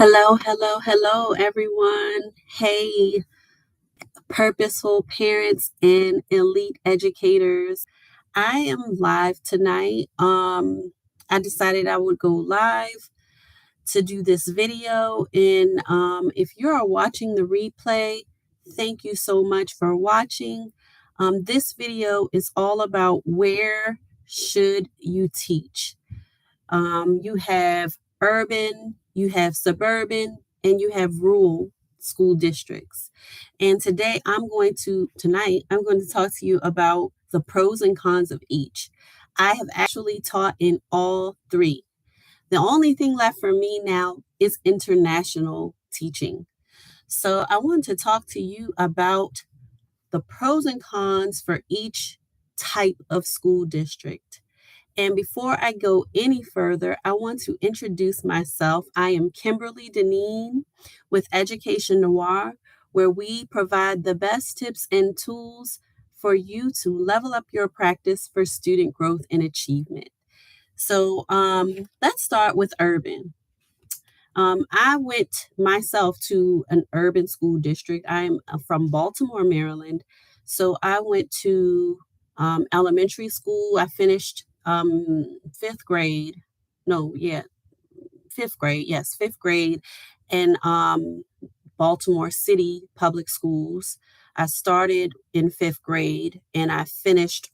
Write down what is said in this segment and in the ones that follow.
Hello, everyone. Hey, purposeful parents and elite educators. I am live tonight. I decided I would go live to do this video. And if you are watching the replay, thank you so much for watching. This video is all about where should you teach. You have urban, you have suburban, and you have rural school districts. And tonight, I'm going to talk to you about the pros and cons of each. I have actually taught in all three. The only thing left for me now is international teaching. So I want to talk to you about the pros and cons for each type of school district. And before I go any further, I want to introduce myself. I am Kimberly Deneen with Education Noire, where we provide the best tips and tools for you to level up your practice for student growth and achievement. So let's start with urban. I went myself to an urban school district. I'm from Baltimore, Maryland. So I went to elementary school. I finished fifth grade. No, yeah, fifth grade. Yes, fifth grade in Baltimore City Public Schools. I started in fifth grade and I finished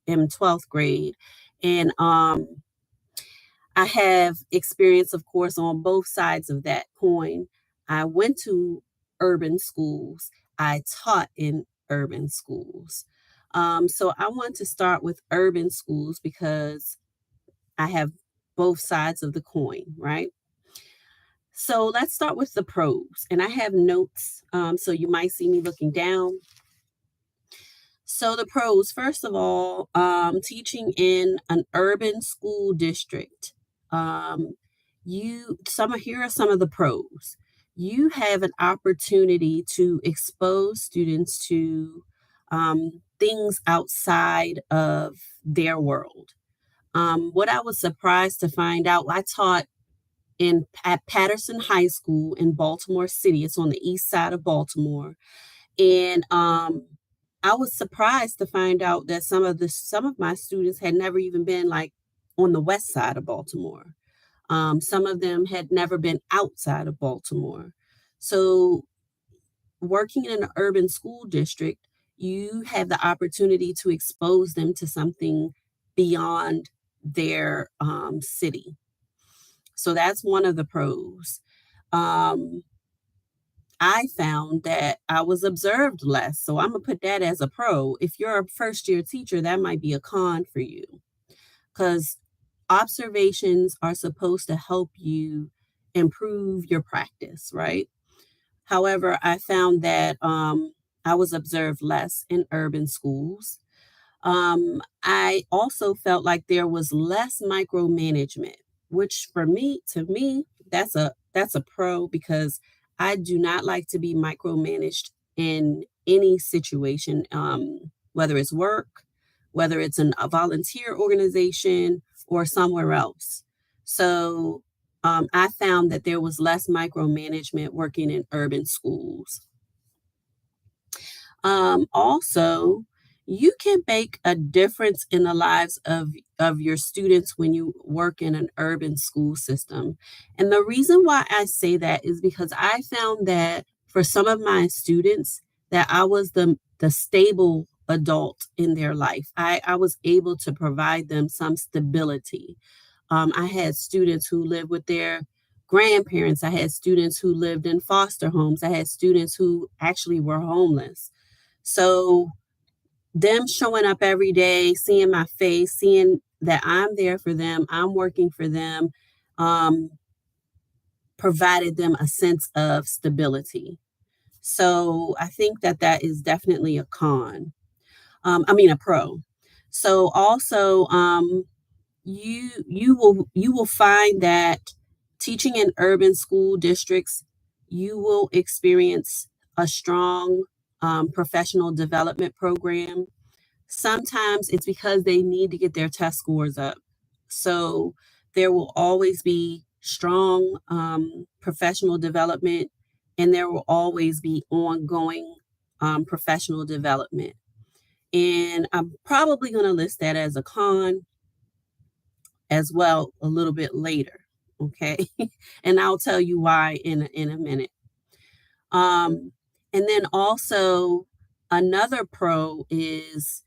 in 12th grade. And I have experience, of course, on both sides of that coin. I went to urban schools. I taught in urban schools. So I want to start with urban schools because I have both sides of the coin, right? So let's start with the pros. And I have notes, so you might see me looking down. So the pros, first of all, teaching in an urban school district. Here are some of the pros. You have an opportunity to expose students to things outside of their world. What I was surprised to find out, I taught at Patterson High School in Baltimore City. It's on the east side of Baltimore, and I was surprised to find out that some of my students had never even been like on the west side of Baltimore. Some of them had never been outside of Baltimore. So, working in an urban school district, you have the opportunity to expose them to something beyond their city. So, that's one of the pros. Um, I found that I was observed less. So, I'm going to put that as a pro. If you're a first year teacher, that might be a con for you because observations are supposed to help you improve your practice, right? However, I found that I was observed less in urban schools. I also felt like there was less micromanagement, which to me, that's a pro because I do not like to be micromanaged in any situation, whether it's work, whether it's a volunteer organization or somewhere else. So I found that there was less micromanagement working in urban schools. Also, you can make a difference in the lives of your students when you work in an urban school system. And the reason why I say that is because I found that for some of my students that I was the stable adult in their life. I was able to provide them some stability. I had students who lived with their grandparents. I had students who lived in foster homes. I had students who actually were homeless. So, them showing up every day, seeing my face, seeing that I'm there for them, I'm working for them, um, provided them a sense of stability. So, I think that that is definitely a con. A pro. So, also, you will find that teaching in urban school districts, you will experience a strong professional development program. Sometimes it's because they need to get their test scores up. So there will always be strong professional development, and there will always be ongoing professional development. And I'm probably going to list that as a con as well a little bit later. Okay. And I'll tell you why in a minute. And then also another pro is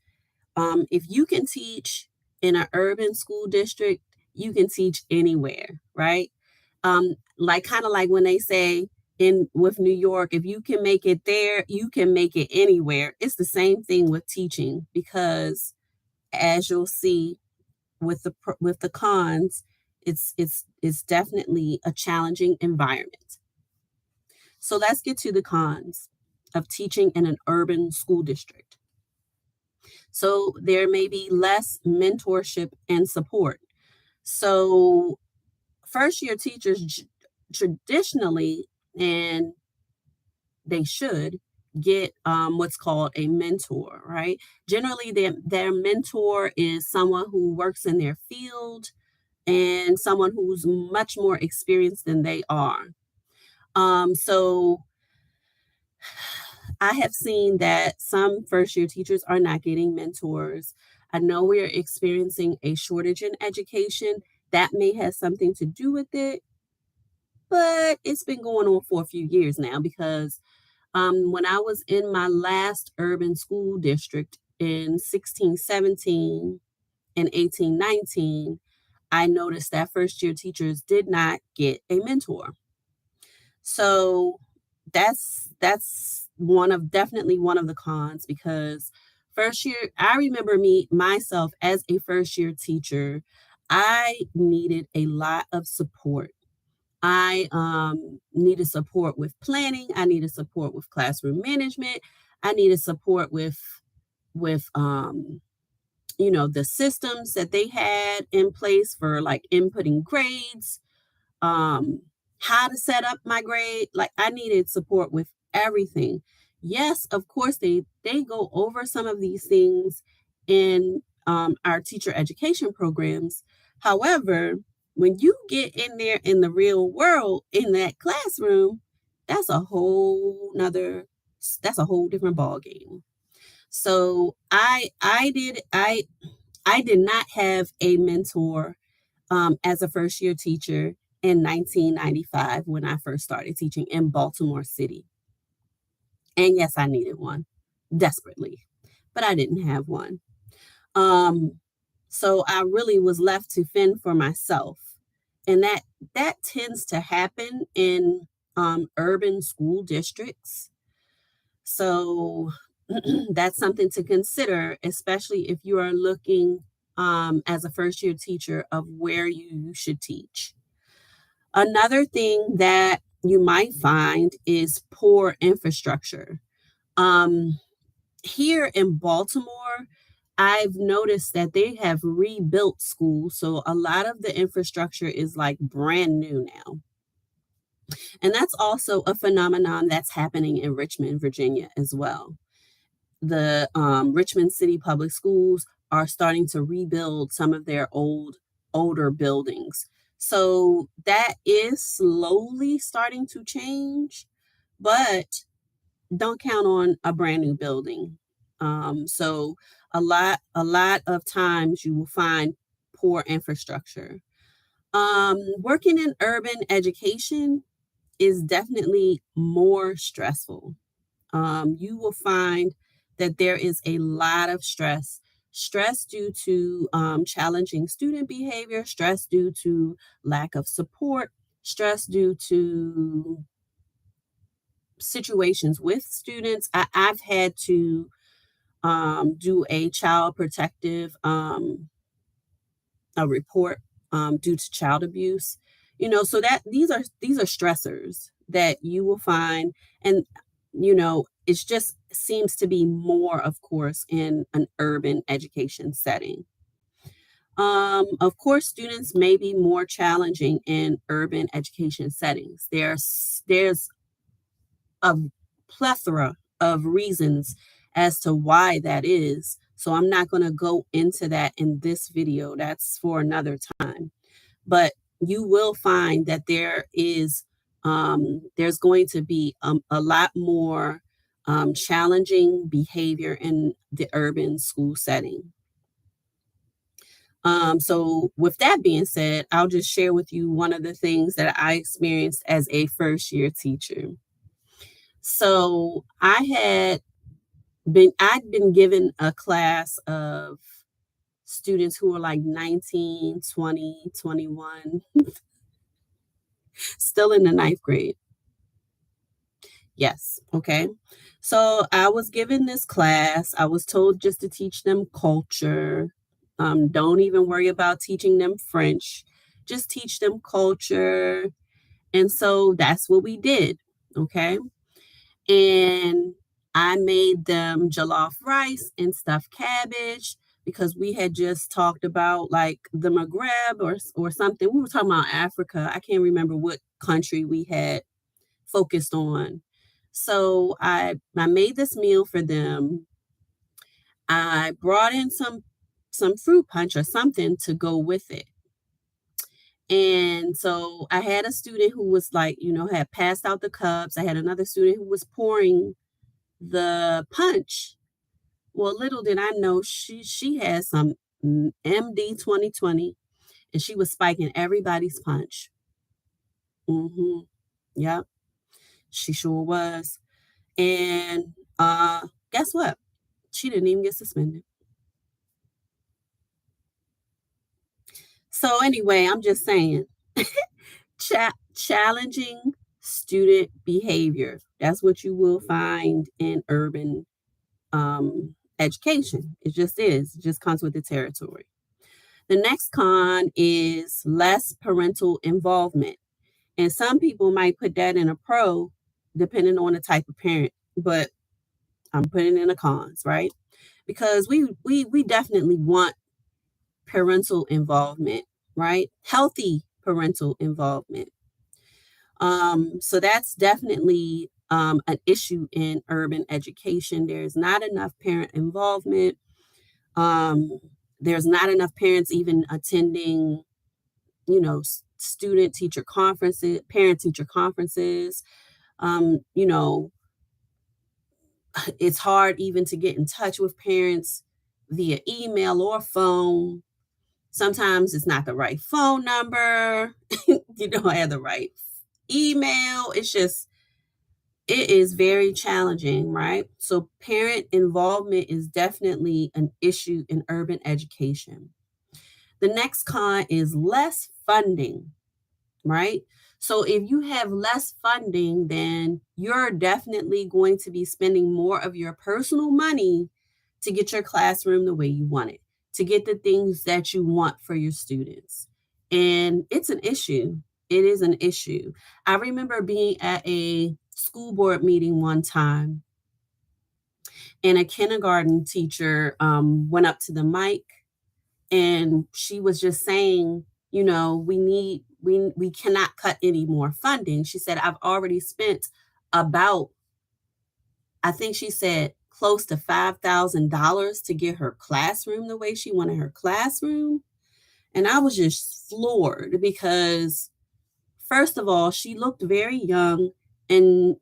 if you can teach in an urban school district, you can teach anywhere, right? Like kind of like when they say in with New York, if you can make it there, you can make it anywhere. It's the same thing with teaching because, as you'll see with the cons, it's definitely a challenging environment. So let's get to the cons of teaching in an urban school district. So there may be less mentorship and support. So first year teachers traditionally, and they should get what's called a mentor, right? Generally, their mentor is someone who works in their field and someone who's much more experienced than they are. So I have seen that some first year teachers are not getting mentors. I know we're experiencing a shortage in education. That may have something to do with it, but it's been going on for a few years now because when I was in my last urban school district in 16, 17, and 18, 19, I noticed that first year teachers did not get a mentor. So that's definitely one of the cons because first year, I remember myself as a first year teacher, I needed a lot of support. I needed support with planning. I needed support with classroom management. I needed support with the systems that they had in place for like inputting grades, um, how to set up my grade. Like I needed support with everything. Yes, of course they go over some of these things in our teacher education programs. However, when you get in there in the real world in that classroom, that's a whole nother that's a whole different ball game. So I did not have a mentor as a first year teacher in 1995 when I first started teaching in Baltimore City. And yes, I needed one desperately, but I didn't have one. Um, so I really was left to fend for myself. And that tends to happen in urban school districts. So that's something to consider, especially if you are looking as a first year teacher of where you should teach. Another thing that you might find is poor infrastructure. Um, Here in Baltimore, I've noticed that they have rebuilt schools. So a lot of the infrastructure is like brand new now. And that's also a phenomenon that's happening in Richmond, Virginia as well. The Richmond City Public Schools are starting to rebuild some of their older buildings. So that is slowly starting to change, but don't count on a brand new building. So a lot of times you will find poor infrastructure. Working in urban education is definitely more stressful. You will find that there is a lot of stress due to challenging student behavior, stress due to lack of support, stress due to situations with students. I've had to do a child protective a report due to child abuse. So that these are stressors that you will find, and it just seems to be more, of course, in an urban education setting. Of course, students may be more challenging in urban education settings. There's a plethora of reasons as to why that is. So I'm not going to go into that in this video. That's for another time. But you will find that there's going to be a lot more challenging behavior in the urban school setting. So with that being said, I'll just share with you one of the things that I experienced as a first year teacher. So I'd been given a class of students who were like 19, 20, 21, still in the ninth grade. Yes. Okay. So I was given this class. I was told just to teach them culture. Don't even worry about teaching them French. Just teach them culture. And so that's what we did. Okay. And I made them jollof rice and stuffed cabbage because we had just talked about like the Maghreb or something. We were talking about Africa. I can't remember what country we had focused on. So I made this meal for them. I brought in some fruit punch or something to go with it. And so I had a student who was like, had passed out the cups. I had another student who was pouring the punch. Well, little did I know she had some MD 2020 and she was spiking everybody's punch. Mm-hmm. Yep, she sure was. And guess what? She didn't even get suspended. So anyway, I'm just saying, challenging student behavior. That's what you will find in urban education. It just is. It just comes with the territory. The next con is less parental involvement. And some people might put that in a pro, depending on the type of parent, but I'm putting in a cons, right? Because we definitely want parental involvement, right? Healthy parental involvement. So that's definitely an issue in urban education. There's not enough parent involvement. Um, there's not enough parents even attending, student teacher conferences, parent teacher conferences. Um, you know, it's hard even to get in touch with parents via email or phone. Sometimes it's not the right phone number. You don't have the right email. It is very challenging, right? So parent involvement is definitely an issue in urban education. The next con is less funding, right? So if you have less funding, then you're definitely going to be spending more of your personal money to get your classroom the way you want it, to get the things that you want for your students. And it's an issue. It is an issue. I remember being at a school board meeting one time, and a kindergarten teacher went up to the mic and she was just saying, we cannot cut any more funding. She said, I've already spent about, I think she said, close to $5,000 to get her classroom the way she wanted her classroom. And I was just floored because, first of all, she looked very young. And,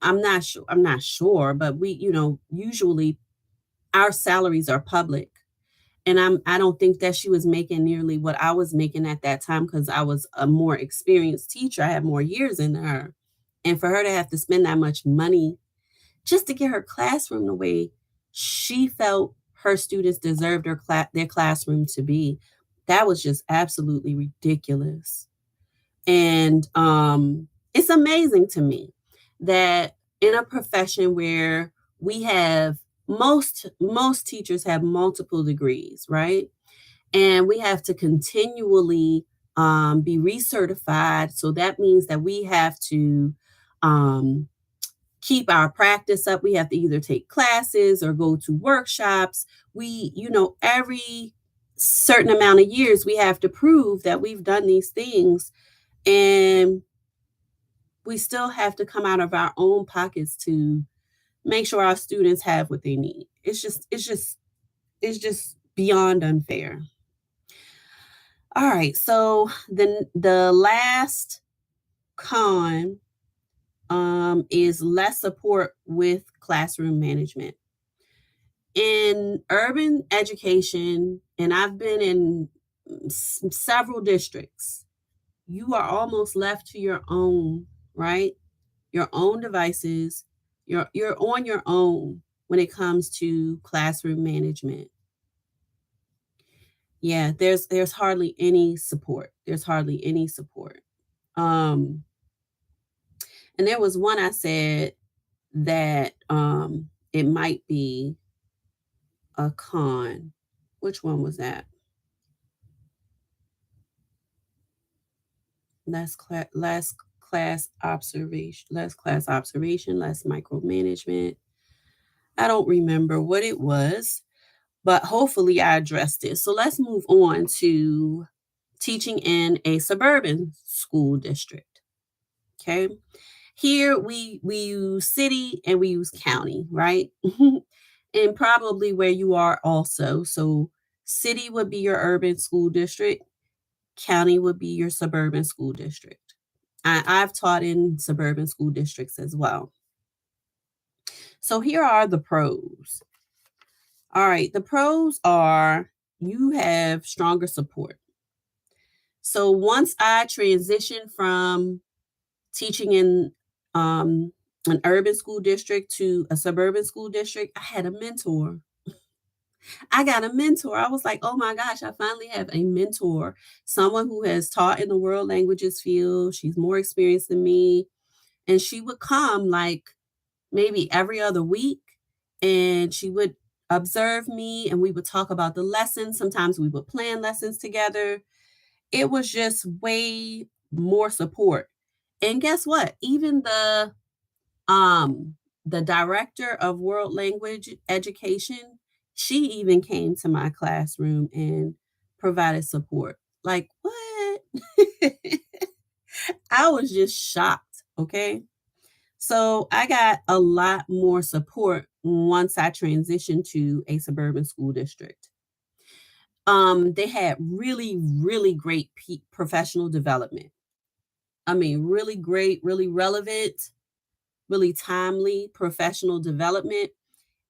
I'm not sure, but we, usually our salaries are public. And I don't think that she was making nearly what I was making at that time because I was a more experienced teacher. I had more years in her. And for her to have to spend that much money just to get her classroom the way she felt her students deserved their classroom to be, that was just absolutely ridiculous. And it's amazing to me that in a profession where we have most teachers have multiple degrees, right? And we have to continually be recertified. So that means that we have to um, keep our practice up. We have to either take classes or go to workshops. Every certain amount of years, we have to prove that we've done these things. And we still have to come out of our own pockets to make sure our students have what they need. It's just beyond unfair. All right, so the last con is less support with classroom management. In urban education, and I've been in several districts, you are almost left to your own, right? Your own devices. You're on your own when it comes to classroom management. Yeah, there's hardly any support. There's hardly any support. Um, and there was one I said that it might be a con. Which one was that? Less class observation, less micromanagement. I don't remember what it was, but hopefully I addressed it. So let's move on to teaching in a suburban school district. Okay. Here we use city and we use county, right? And probably where you are also. So city would be your urban school district, county would be your suburban school district. I've taught in suburban school districts as well. So here are the pros. All right, the pros are you have stronger support. So once I transitioned from teaching in an urban school district to a suburban school district, I had a mentor. I got a mentor. I was like, oh my gosh, I finally have a mentor, someone who has taught in the world languages field. She's more experienced than me. And she would come like maybe every other week and she would observe me and we would talk about the lessons. Sometimes we would plan lessons together. It was just way more support. And guess what? Even the director of world language education, she even came to my classroom and provided support. Like, what? I was just shocked, okay? So I got a lot more support once I transitioned to a suburban school district. They had really, really great professional development. I mean, really great, really relevant, really timely professional development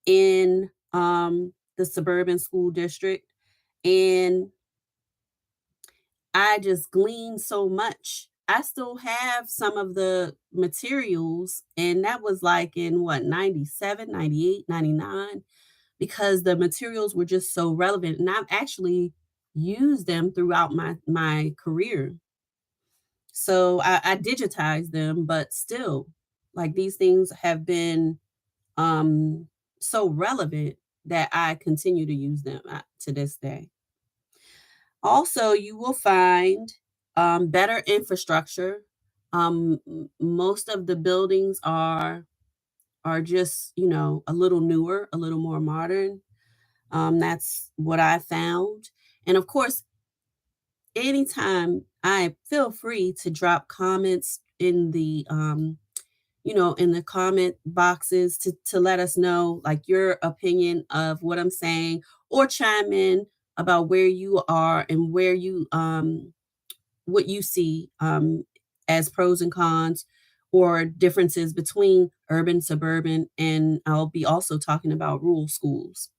in the suburban school district. And I just gleaned so much. I still have some of the materials, and that was like in what, 97, 98, 99, because the materials were just so relevant. And I've actually used them throughout my career. So I digitized them, but still, like these things have been um, so relevant that I continue to use them to this day. Also, you will find better infrastructure. Most of the buildings are just a little newer, a little more modern. That's what I found, and of course, anytime I feel free to drop comments in the in the comment boxes to let us know like your opinion of what I'm saying or chime in about where you are and where you what you see as pros and cons or differences between urban, suburban, and I'll be also talking about rural schools.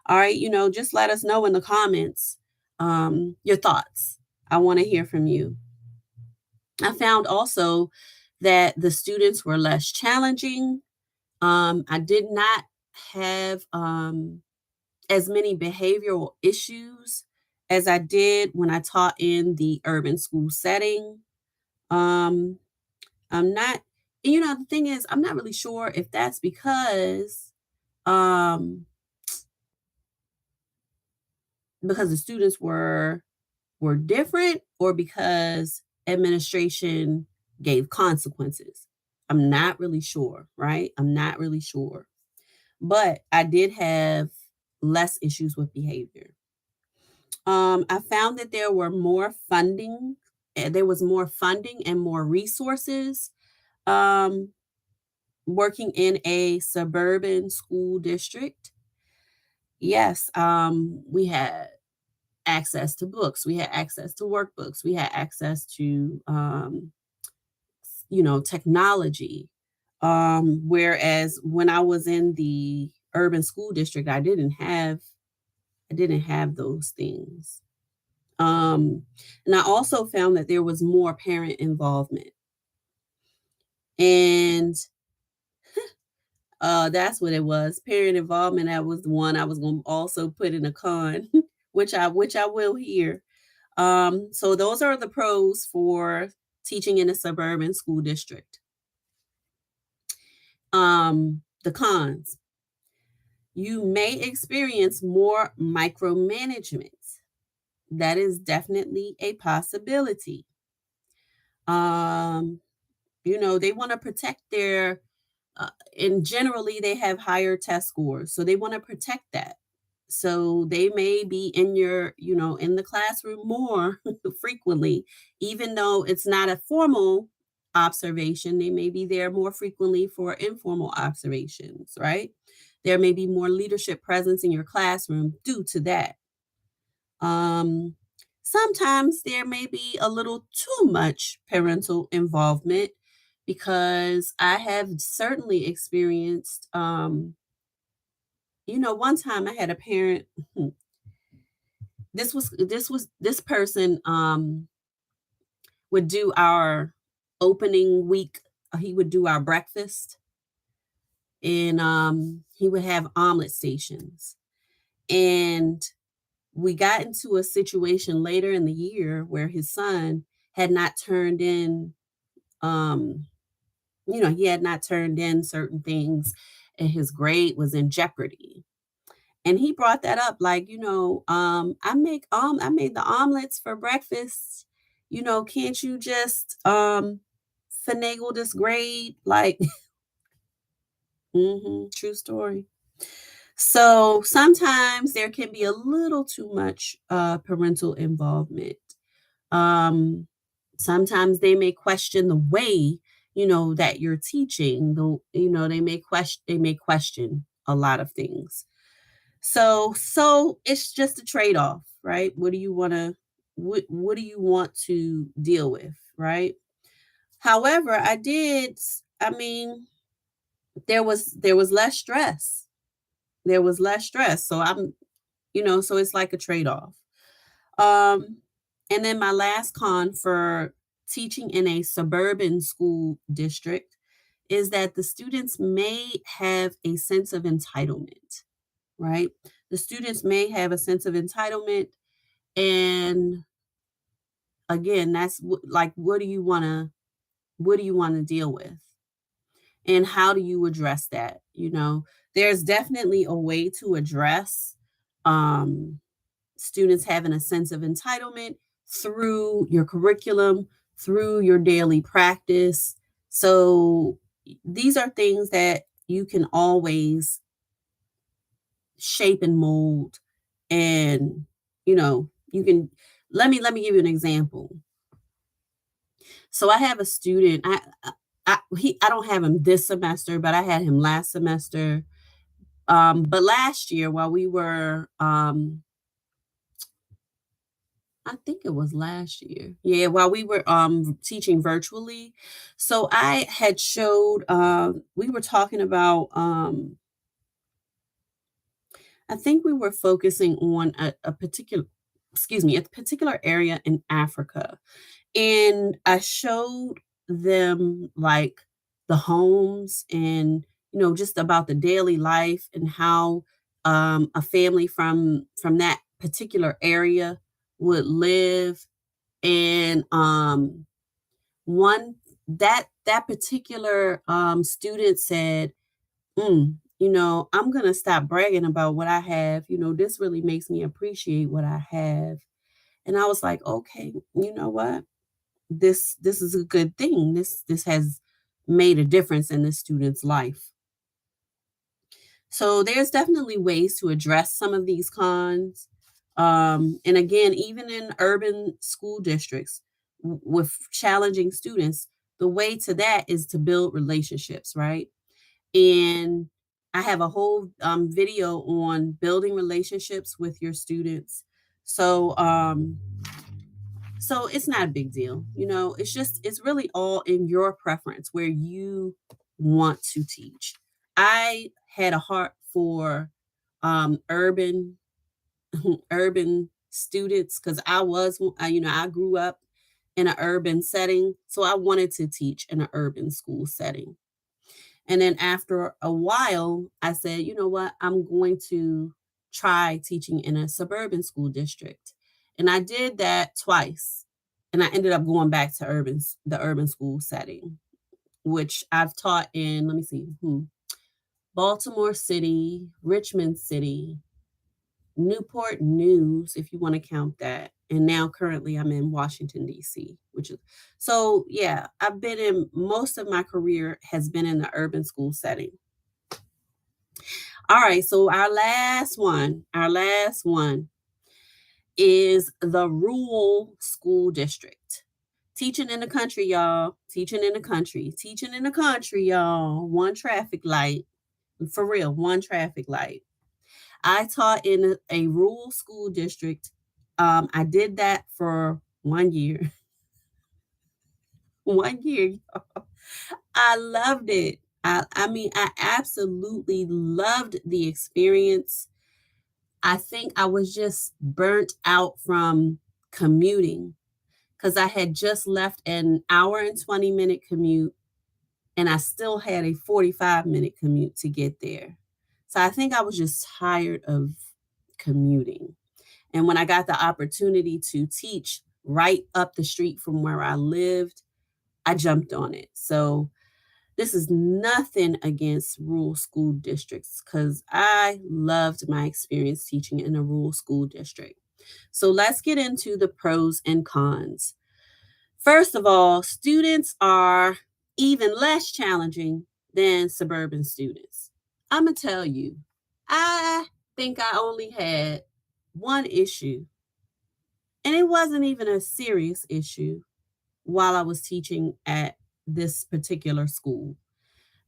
All right, just let us know in the comments your thoughts. I want to hear from you. I found also that the students were less challenging. I did not have as many behavioral issues as I did when I taught in the urban school setting. Um, I'm not, the thing is, I'm not really sure if that's um, because the students were different or because administration gave consequences. I'm not really sure, right? I'm not really sure. But I did have less issues with behavior. I found that there was more funding and more resources um, working in a suburban school district. Yes, we had access to books, we had access to workbooks, we had access to technology. Whereas when I was in the urban school district, I didn't have those things. And I also found that there was more parent involvement. And that's what it was. Parent involvement. That was the one I was going to also put in a con, which I will here. So those are the pros for teaching in a suburban school district. The cons. You may experience more micromanagement. That is definitely a possibility. Um, they want to protect and generally they have higher test scores, so they want to protect that. So they may be in the classroom more frequently, even though it's not a formal observation. They may be there more frequently for informal observations, right? There may be more leadership presence in your classroom due to that. Um, Sometimes there may be a little too much parental involvement because I have certainly experienced, one time I had a parent. This person would do our opening week. He would do our breakfast, and he would have omelet stations. And we got into a situation later in the year where his son had not turned in, um, he had not turned in certain things, and his grade was in jeopardy. And he brought that up, like, I made the omelets for breakfast. Can't you just finagle this grade? Like, true story. So sometimes there can be a little too much parental involvement. Um, Sometimes they may question the way, that you're teaching. They may question a lot of things. So it's just a trade-off, right? What do you want to deal with, right? However, I mean, there was less stress. There was less stress. So it's like a trade-off. Um, and then my last con for teaching in a suburban school district is that the students may have a sense of entitlement, right? The students may have a sense of entitlement. And again, like, what do you want to deal with? And how do you address that? There's definitely a way to address um, students having a sense of entitlement through your curriculum, through your daily practice. So these are things that you can always shape and mold. And you can let me give you an example. So I have a student. I don't have him this semester, but I had him last semester. But last year, while we were I think it was last year. Yeah, while we were teaching virtually. So I had showed we were talking about I think we were focusing on a particular a particular area in Africa. And I showed them, like, the homes and just about the daily life and how a family from that particular area would live. And one that particular student said, I'm gonna stop bragging about what I have. This really makes me appreciate what I have. And I was like, okay, you know what? This is a good thing. This has made a difference in this student's life. So there's definitely ways to address some of these cons. And again, even in urban school districts with challenging students, the way to that is to build relationships, right? And I have a whole video on building relationships with your students. So so it's not a big deal. It's really all in your preference where you want to teach. I had a heart for urban urban students because I grew up in an urban setting, so I wanted to teach in an urban school setting. And then after a while, I said, you know what, I'm going to try teaching in a suburban school district. And I did that twice. And I ended up going back to the urban school setting, which I've taught in, let me see, Baltimore City, Richmond City, Newport News, if you want to count that. And now currently I'm in Washington, D.C., which is so, yeah, I've been in most of my career has been in the urban school setting. All right, so our last one is the rural school district. Teaching in the country, y'all. Teaching in the country. Teaching in the country, y'all. One traffic light. For real, one traffic light. I taught in a rural school district. I did that for 1 year. 1 year. I loved it. I mean, I absolutely loved the experience. I think I was just burnt out from commuting because I had just left an hour and 20-minute commute and I still had a 45-minute commute to get there. So I think I was just tired of commuting. And when I got the opportunity to teach right up the street from where I lived, I jumped on it. So this is nothing against rural school districts because I loved my experience teaching in a rural school district. So let's get into the pros and cons. First of all, students are even less challenging than suburban students. I'm going to tell you, I think I only had one issue, and it wasn't even a serious issue while I was teaching at this particular school.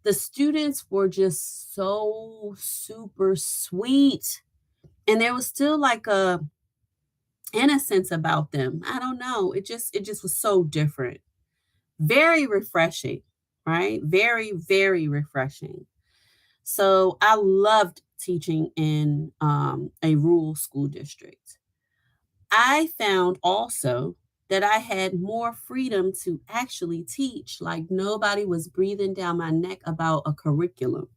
The students were just so super sweet, and there was still like a innocence about them. I don't know. It just was so different. Very refreshing, right? Very, very refreshing. So I loved teaching in a rural school district. I found also that I had more freedom to actually teach, like nobody was breathing down my neck about a curriculum.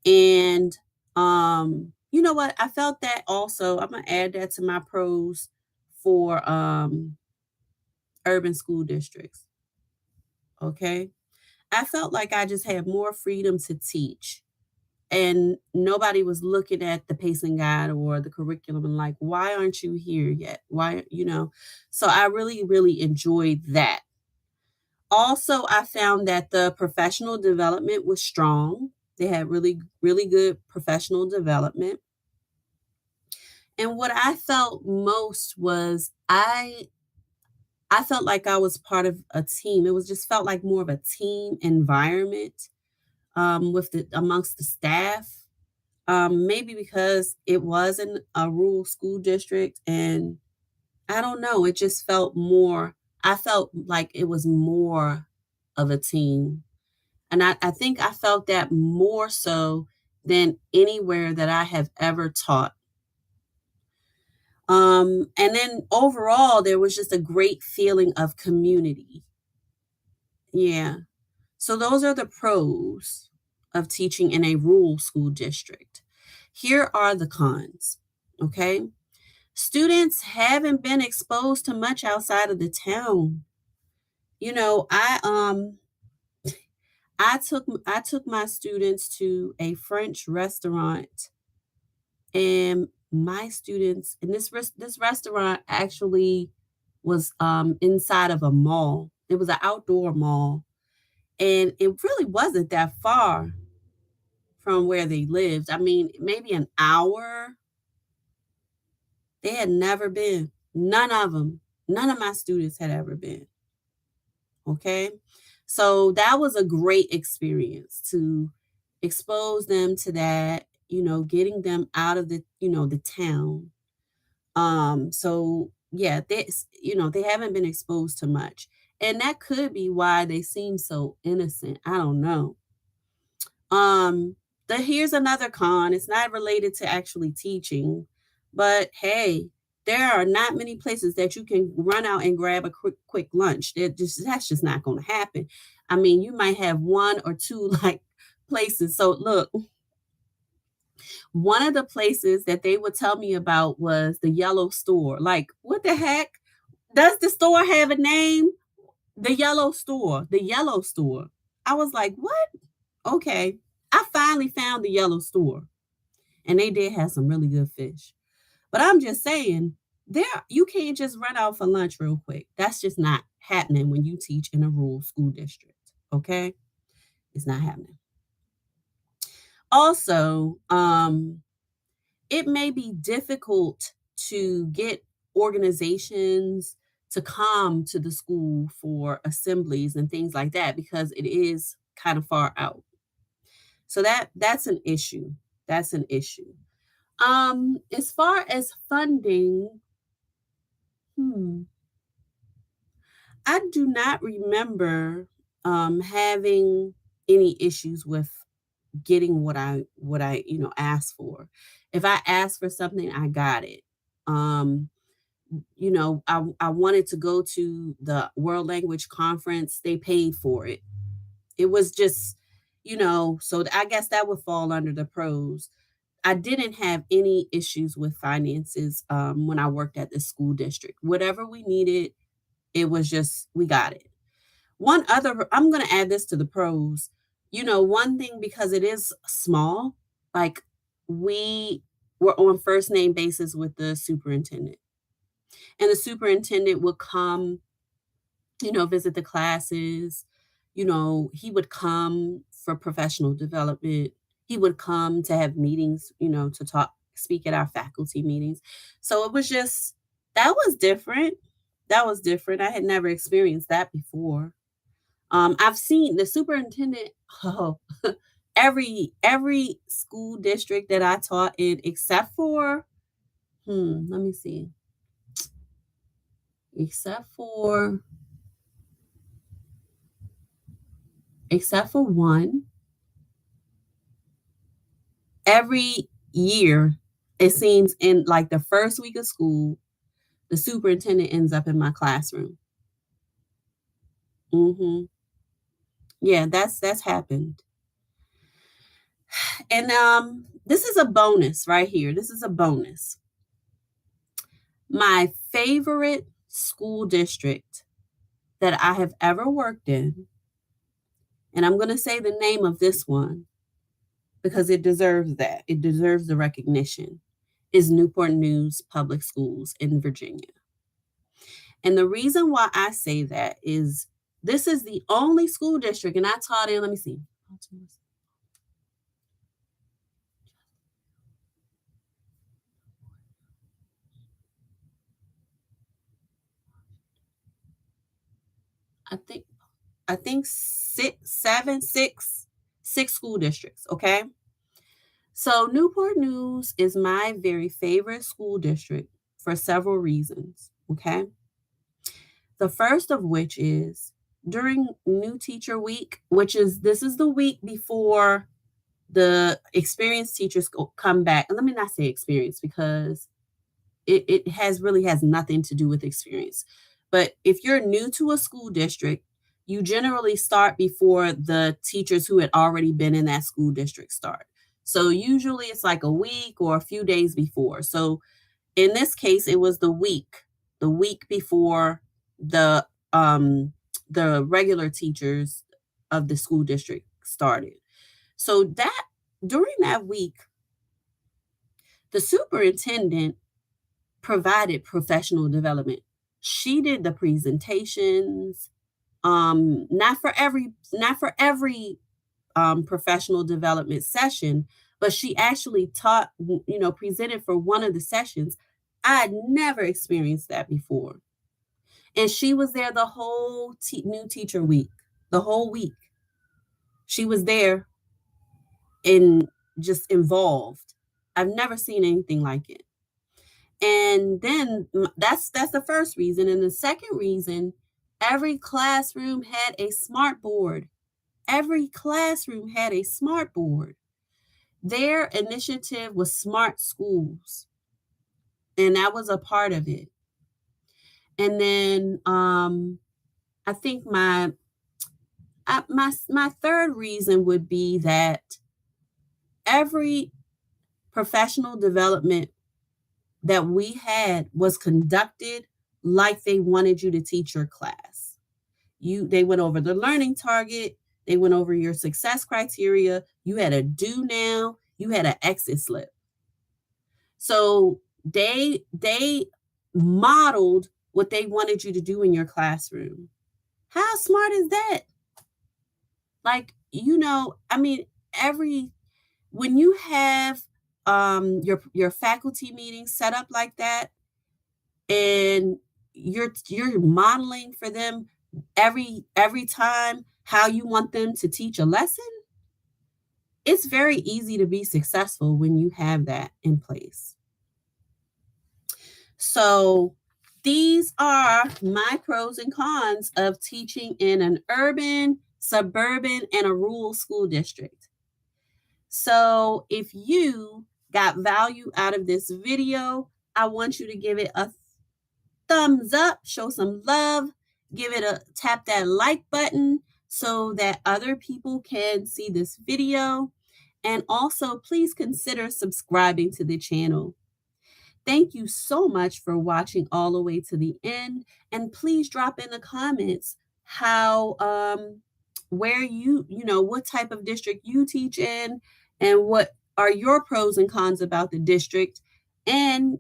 And you know what? I felt that also. I'm gonna add that to my pros for urban school districts. Okay. I felt like I just had more freedom to teach. And nobody was looking at the pacing guide or the curriculum and like, why aren't you here yet? Why? So I really, really enjoyed that. Also, I found that the professional development was strong. They had really, really good professional development. And what I felt most was I felt like I was part of a team. It was just felt like more of a team environment with the amongst the staff. Maybe because it was in a rural school district, and I don't know, it just felt more. I felt like it was more of a team, and I think I felt that more so than anywhere that I have ever taught. And then overall, there was just a great feeling of community. Yeah. So those are the pros of teaching in a rural school district. Here are the cons. Okay. Students haven't been exposed to much outside of the town. You know, I took my students to a French restaurant, and my students and this restaurant actually was inside of a mall. It was an outdoor mall, and it really wasn't that far from where they lived. I mean, maybe an hour. They had never been. None of them. None of my students had ever been. Okay. So that was a great experience to expose them to that, getting them out of the town. So yeah, they haven't been exposed to much. And that could be why they seem so innocent. I don't know. Um, here's another con. It's not related to actually teaching, but hey, there are not many places that you can run out and grab a quick lunch. That's just not going to happen. I mean, you might have one or two like places. So look, one of the places that they would tell me about was the yellow store. Like, what the heck? Does the store have a name? The yellow store. The yellow store. I was like, what? Okay. I finally found the yellow store, and they did have some really good fish. But I'm just saying, there you can't just run out for lunch real quick. That's just not happening when you teach in a rural school district. Okay? It's not happening. Also, it may be difficult to get organizations to come to the school for assemblies and things like that because it is kind of far out. So that's an issue. That's an issue. As far as funding, hmm, I do not remember having any issues with getting what I asked for. If I asked for something, I got it. Um, I wanted to go to the World Language Conference. They paid for it. It was just, so I guess that would fall under the pros. I didn't have any issues with finances when I worked at the school district. Whatever we needed, it was just, we got it. I'm going to add this to the pros. One thing, because it is small, like we were on first name basis with the superintendent, and the superintendent would come, visit the classes. He would come for professional development. He would come to have meetings, to speak at our faculty meetings. So it was just, that was different. That was different. I had never experienced that before. I've seen the superintendent, oh, every school district that I taught in, except for, let me see, except for, one, every year, it seems in like the first week of school, the superintendent ends up in my classroom. hmm Yeah, that's happened. And this is a bonus right here. This is a bonus. My favorite school district that I have ever worked in, and I'm going to say the name of this one because it deserves that. It deserves the recognition, is Newport News Public Schools in Virginia. And the reason why I say that is this is the only school district, and I taught in, let me see. I think six school districts. Okay. So Newport News is my very favorite school district for several reasons. Okay. The first of which is during new teacher week, this is the week before the experienced teachers come back. And let me not say experience because it has nothing to do with experience. But if you're new to a school district, you generally start before the teachers who had already been in that school district start. So usually it's like a week or a few days before. So in this case, it was the week before the regular teachers of the school district started. So that during that week, the superintendent provided professional development. She did the presentations. Not for every professional development session, but she actually taught, presented for one of the sessions. I had never experienced that before. And she was there the whole new teacher week, the whole week. She was there and just involved. I've never seen anything like it. And then that's the first reason. And the second reason, every classroom had a smart board. Every classroom had a smart board. Their initiative was Smart Schools, and that was a part of it. And then I think my third reason would be that every professional development that we had was conducted like they wanted you to teach your class. They went over the learning target, they went over your success criteria, you had a do now, you had an exit slip. So they modeled what they wanted you to do in your classroom. How smart is that? Like, I mean, when you have your faculty meetings set up like that, and you're modeling for them every time how you want them to teach a lesson, it's very easy to be successful when you have that in place. So these are my pros and cons of teaching in an urban, suburban, and a rural school district. So if you got value out of this video, I want you to give it a thumbs up, show some love, tap that like button so that other people can see this video. And also, please consider subscribing to the channel. Thank you so much for watching all the way to the end. And please drop in the comments where what type of district you teach in and what are your pros and cons about the district. And,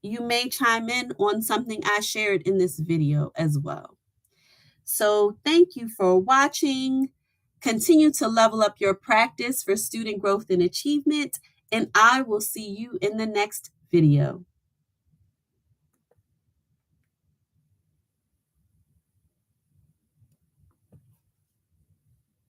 you may chime in on something I shared in this video as well. So thank you for watching. Continue to level up your practice for student growth and achievement, and I will see you in the next video.